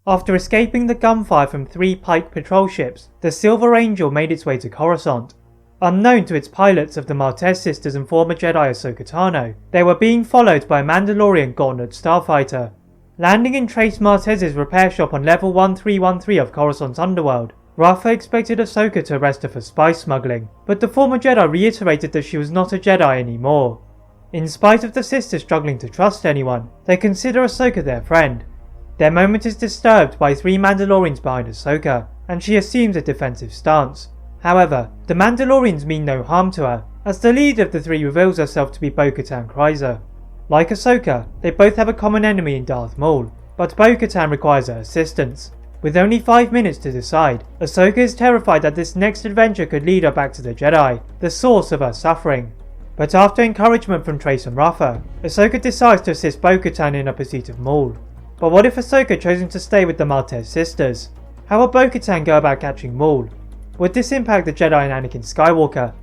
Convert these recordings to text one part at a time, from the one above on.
After escaping the gunfire from 3 Pike patrol ships, the Silver Angel made its way to Coruscant. Unknown to its pilots of the Martez sisters and former Jedi Ahsoka Tano, they were being followed by a Mandalorian Gauntlet starfighter. Landing in Trace Martez's repair shop on level 1313 of Coruscant's underworld, Rafa expected Ahsoka to arrest her for spy smuggling, but the former Jedi reiterated that she was not a Jedi anymore. In spite of the sisters struggling to trust anyone, they consider Ahsoka their friend. Their moment is disturbed by 3 Mandalorians behind Ahsoka, and she assumes a defensive stance. However, the Mandalorians mean no harm to her, as the leader of the 3 reveals herself to be Bo Katan Kryze. Like Ahsoka, they both have a common enemy in Darth Maul, but Bo Katan requires her assistance. With only 5 minutes to decide, Ahsoka is terrified that this next adventure could lead her back to the Jedi, the source of her suffering. But after encouragement from Trace and Rafa, Ahsoka decides to assist Bo Katan in her pursuit of Maul. But what if Ahsoka chosen to stay with the Martez sisters? How would Bo Katan go about catching Maul? Would this impact the Jedi and Anakin Skywalker?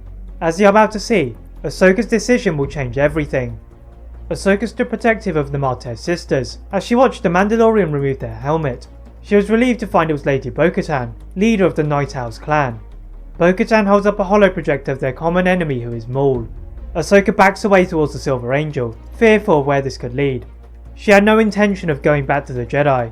As you're about to see, Ahsoka's decision will change everything. Ahsoka stood protective of the Martez sisters as she watched the Mandalorian remove their helmet. She was relieved to find it was Lady Bo Katan, leader of the Night Owl's clan. Bo Katan holds up a holo projector of their common enemy, who is Maul. Ahsoka backs away towards the Silver Angel, fearful of where this could lead. She had no intention of going back to the Jedi.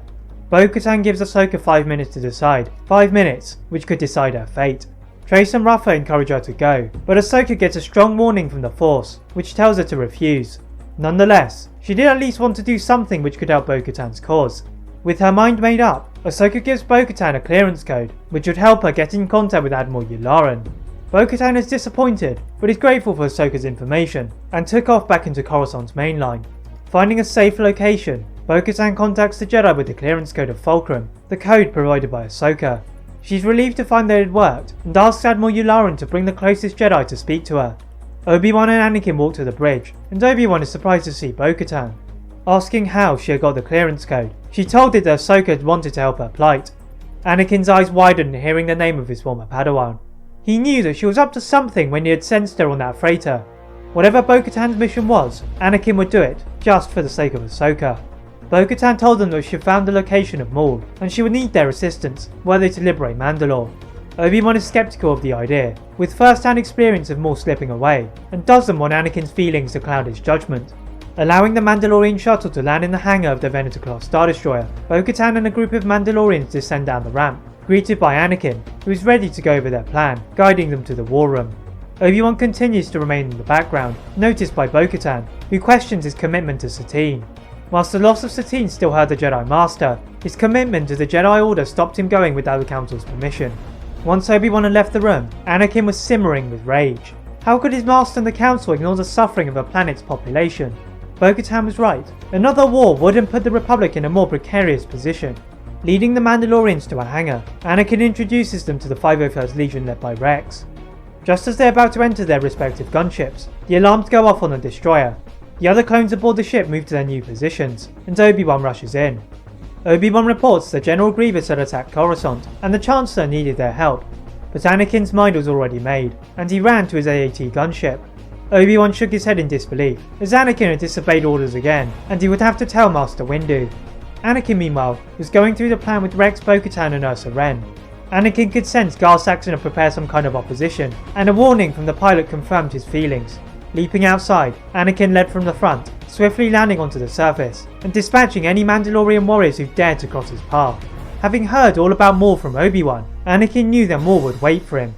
Bo Katan gives Ahsoka 5 minutes to decide, 5 minutes, which could decide her fate. Trace and Rafa encourage her to go, but Ahsoka gets a strong warning from the Force, which tells her to refuse. Nonetheless, she did at least want to do something which could help Bo Katan's cause. With her mind made up, Ahsoka gives Bo Katan a clearance code, which would help her get in contact with Admiral Yularen. Bo Katan is disappointed, but is grateful for Ahsoka's information, and took off back into Coruscant's mainline. Finding a safe location, Bo Katan contacts the Jedi with the clearance code of Fulcrum, the code provided by Ahsoka. She's relieved to find that it worked, and asks Admiral Yularen to bring the closest Jedi to speak to her. Obi-Wan and Anakin walk to the bridge, and Obi-Wan is surprised to see Bo Katan. Asking how she had got the clearance code, she told it that Ahsoka had wanted to help her plight. Anakin's eyes widened hearing the name of his former Padawan. He knew that she was up to something when he had sensed her on that freighter. Whatever Bo Katan's mission was, Anakin would do it, just for the sake of Ahsoka. Bo Katan told them that she had found the location of Maul, and she would need their assistance, were they to liberate Mandalore. Obi-Wan is skeptical of the idea, with first-hand experience of Maul slipping away, and doesn't want Anakin's feelings to cloud his judgment. Allowing the Mandalorian shuttle to land in the hangar of the Venator-class Star Destroyer, Bo Katan and a group of Mandalorians descend down the ramp, greeted by Anakin, who is ready to go over their plan, guiding them to the war room. Obi-Wan continues to remain in the background, noticed by Bo Katan, who questions his commitment to Satine. Whilst the loss of Satine still hurt the Jedi Master, his commitment to the Jedi Order stopped him going without the Council's permission. Once Obi-Wan had left the room, Anakin was simmering with rage. How could his master and the Council ignore the suffering of a planet's population? Bo Katan was right. Another war wouldn't put the Republic in a more precarious position. Leading the Mandalorians to a hangar, Anakin introduces them to the 501st Legion led by Rex. Just as they're about to enter their respective gunships, the alarms go off on the destroyer. The other clones aboard the ship move to their new positions, and Obi-Wan rushes in. Obi-Wan reports that General Grievous had attacked Coruscant, and the Chancellor needed their help. But Anakin's mind was already made, and he ran to his AAT gunship. Obi-Wan shook his head in disbelief, as Anakin had disobeyed orders again, and he would have to tell Master Windu. Anakin, meanwhile, was going through the plan with Rex, Bo Katan and Ursa Wren. Anakin could sense Gar Saxon had prepared some kind of opposition, and a warning from the pilot confirmed his feelings. Leaping outside, Anakin led from the front, swiftly landing onto the surface, and dispatching any Mandalorian warriors who dared to cross his path. Having heard all about Maul from Obi-Wan, Anakin knew that Maul would wait for him.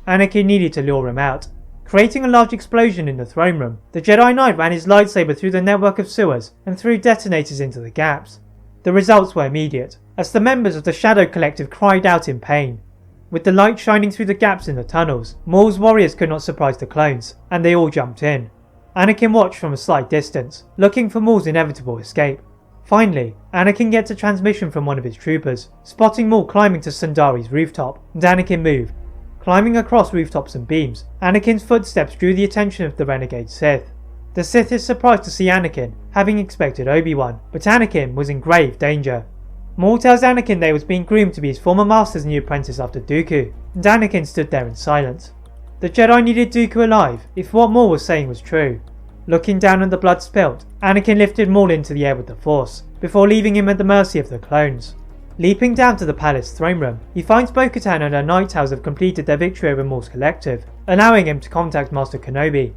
Anakin needed to lure him out. Creating a large explosion in the throne room, the Jedi Knight ran his lightsaber through the network of sewers and threw detonators into the gaps. The results were immediate, as the members of the Shadow Collective cried out in pain. With the light shining through the gaps in the tunnels, Maul's warriors could not surprise the clones, and they all jumped in. Anakin watched from a slight distance, looking for Maul's inevitable escape. Finally, Anakin gets a transmission from one of his troopers, spotting Maul climbing to Sundari's rooftop, and Anakin moved. Climbing across rooftops and beams, Anakin's footsteps drew the attention of the renegade Sith. The Sith is surprised to see Anakin, having expected Obi-Wan, but Anakin was in grave danger. Maul tells Anakin that he was being groomed to be his former master's new apprentice after Dooku, and Anakin stood there in silence. The Jedi needed Dooku alive, if what Maul was saying was true. Looking down on the blood spilt, Anakin lifted Maul into the air with the Force, before leaving him at the mercy of the clones. Leaping down to the palace throne room, he finds Bo Katan and her Night Owls have completed their victory over Maul's collective, allowing him to contact Master Kenobi.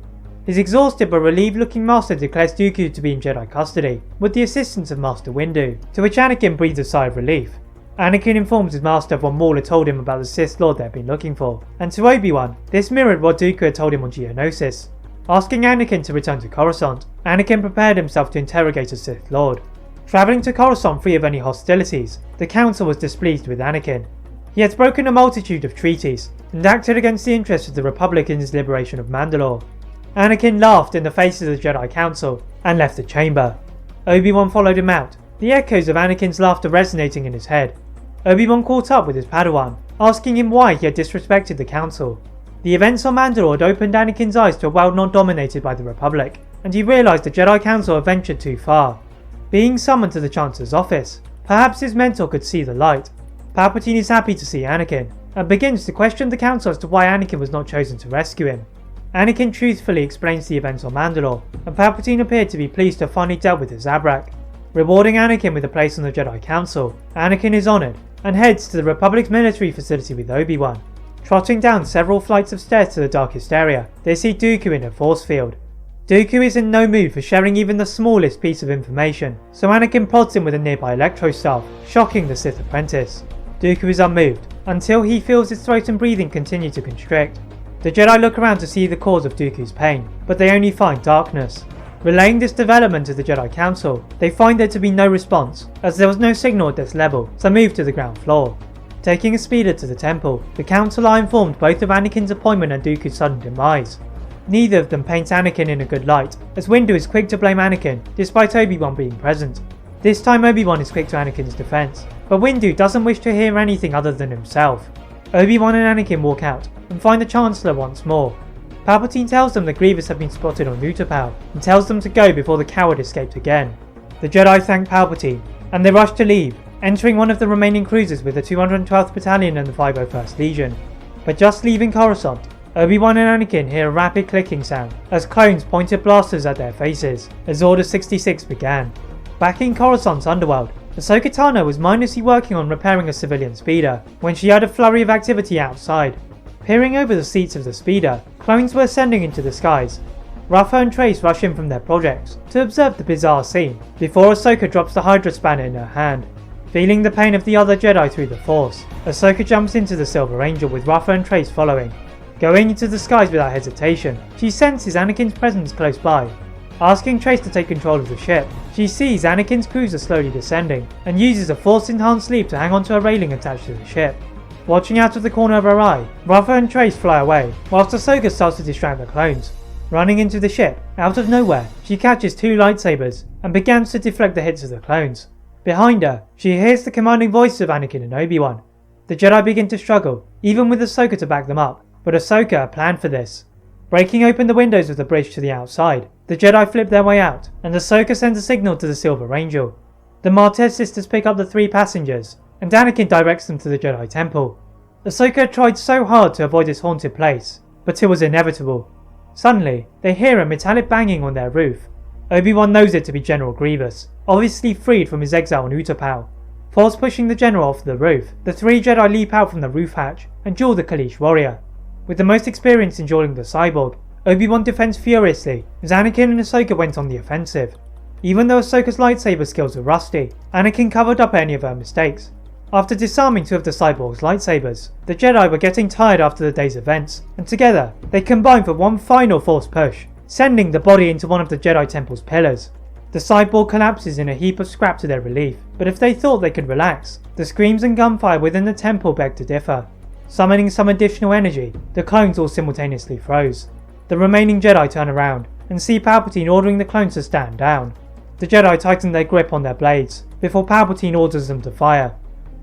His exhausted but relieved looking master declares Dooku to be in Jedi custody, with the assistance of Master Windu, to which Anakin breathes a sigh of relief. Anakin informs his master of what Maul had told him about the Sith Lord they had been looking for, and to Obi-Wan, this mirrored what Dooku had told him on Geonosis. Asking Anakin to return to Coruscant, Anakin prepared himself to interrogate a Sith Lord. Travelling to Coruscant free of any hostilities, the Council was displeased with Anakin. He had broken a multitude of treaties, and acted against the interests of the Republic in his liberation of Mandalore. Anakin laughed in the face of the Jedi Council, and left the chamber. Obi-Wan followed him out, the echoes of Anakin's laughter resonating in his head. Obi-Wan caught up with his Padawan, asking him why he had disrespected the Council. The events on Mandalore had opened Anakin's eyes to a world not dominated by the Republic, and he realised the Jedi Council had ventured too far. Being summoned to the Chancellor's office, perhaps his mentor could see the light. Palpatine is happy to see Anakin, and begins to question the Council as to why Anakin was not chosen to rescue him. Anakin truthfully explains the events on Mandalore, and Palpatine appeared to be pleased to have finally dealt with his Zabrak. Rewarding Anakin with a place on the Jedi Council, Anakin is honoured, and heads to the Republic's military facility with Obi-Wan. Trotting down several flights of stairs to the darkest area, they see Dooku in a force field. Dooku is in no mood for sharing even the smallest piece of information, so Anakin prods him with a nearby electro staff, shocking the Sith apprentice. Dooku is unmoved, until he feels his throat and breathing continue to constrict. The Jedi look around to see the cause of Dooku's pain, but they only find darkness. Relaying this development to the Jedi Council, they find there to be no response, as there was no signal at this level, so move to the ground floor. Taking a speeder to the temple, the Council are informed both of Anakin's appointment and Dooku's sudden demise. Neither of them paints Anakin in a good light, as Windu is quick to blame Anakin, despite Obi-Wan being present. This time Obi-Wan is quick to Anakin's defense, but Windu doesn't wish to hear anything other than himself. Obi-Wan and Anakin walk out, and find the Chancellor once more. Palpatine tells them the Grievous have been spotted on Utapau, and tells them to go before the coward escaped again. The Jedi thank Palpatine, and they rush to leave, entering one of the remaining cruisers with the 212th Battalion and the 501st Legion. But just leaving Coruscant, Obi-Wan and Anakin hear a rapid clicking sound, as clones pointed blasters at their faces, as Order 66 began. Back in Coruscant's underworld, Ahsoka Tano was mindlessly working on repairing a civilian speeder, when she heard a flurry of activity outside. Peering over the seats of the speeder, clones were ascending into the skies. Rafa and Trace rush in from their projects to observe the bizarre scene, before Ahsoka drops the Hydra spanner in her hand. Feeling the pain of the other Jedi through the Force, Ahsoka jumps into the Silver Angel with Rafa and Trace following. Going into the skies without hesitation, she senses Anakin's presence close by. Asking Trace to take control of the ship, she sees Anakin's cruiser slowly descending, and uses a Force-enhanced leap to hang onto a railing attached to the ship. Watching out of the corner of her eye, Rafa and Trace fly away, whilst Ahsoka starts to distract the clones. Running into the ship, out of nowhere, she catches two lightsabers, and begins to deflect the hits of the clones. Behind her, she hears the commanding voices of Anakin and Obi-Wan. The Jedi begin to struggle, even with Ahsoka to back them up, but Ahsoka had planned for this. Breaking open the windows of the bridge to the outside, the Jedi flip their way out, and Ahsoka sends a signal to the Silver Angel. The Martez sisters pick up the three passengers, and Anakin directs them to the Jedi Temple. Ahsoka had tried so hard to avoid this haunted place, but it was inevitable. Suddenly, they hear a metallic banging on their roof. Obi-Wan knows it to be General Grievous, obviously freed from his exile on Utapau. Force pushing the General off the roof, the three Jedi leap out from the roof hatch and duel the Kaleesh warrior. With the most experience in dueling the cyborg, Obi-Wan defends furiously as Anakin and Ahsoka went on the offensive. Even though Ahsoka's lightsaber skills were rusty, Anakin covered up any of her mistakes. After disarming two of the cyborg's lightsabers, the Jedi were getting tired after the day's events, and together, they combined for one final force push, sending the body into one of the Jedi Temple's pillars. The cyborg collapses in a heap of scrap to their relief, but if they thought they could relax, the screams and gunfire within the temple begged to differ. Summoning some additional energy, the clones all simultaneously froze. The remaining Jedi turn around, and see Palpatine ordering the clones to stand down. The Jedi tighten their grip on their blades, before Palpatine orders them to fire.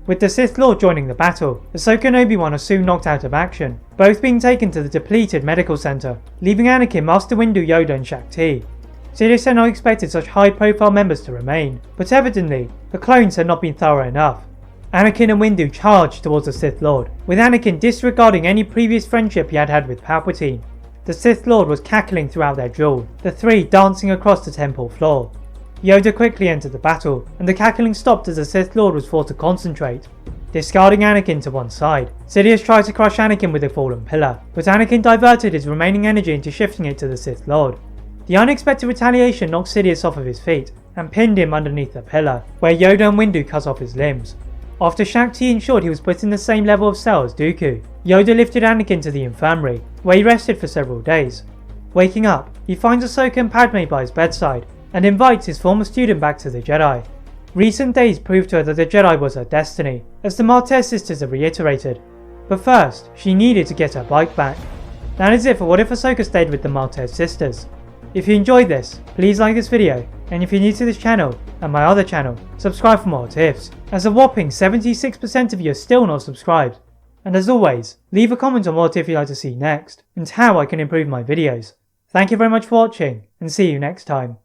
With the Sith Lord joining the battle, Ahsoka and Obi-Wan are soon knocked out of action, both being taken to the depleted medical center, leaving Anakin, Master Windu, Yoda and Shakti. Sidious had not expected such high-profile members to remain, but evidently, the clones had not been thorough enough. Anakin and Windu charged towards the Sith Lord, with Anakin disregarding any previous friendship he had had with Palpatine. The Sith Lord was cackling throughout their duel, the three dancing across the temple floor. Yoda quickly entered the battle, and the cackling stopped as the Sith Lord was forced to concentrate. Discarding Anakin to one side, Sidious tried to crush Anakin with a fallen pillar, but Anakin diverted his remaining energy into shifting it to the Sith Lord. The unexpected retaliation knocked Sidious off of his feet, and pinned him underneath the pillar, where Yoda and Windu cut off his limbs. After Shakti ensured he was put in the same level of cell as Dooku, Yoda lifted Anakin to the infirmary, where he rested for several days. Waking up, he finds Ahsoka and Padme by his bedside, and invites his former student back to the Jedi. Recent days proved to her that the Jedi was her destiny, as the Martez sisters have reiterated. But first, she needed to get her bike back. That is it for What If Ahsoka Stayed with the Martez sisters. If you enjoyed this, please like this video, and if you're new to this channel, and my other channel, subscribe for more What Ifs, as a whopping 76% of you are still not subscribed. And as always, leave a comment on what if you'd like to see next, and how I can improve my videos. Thank you very much for watching, and see you next time.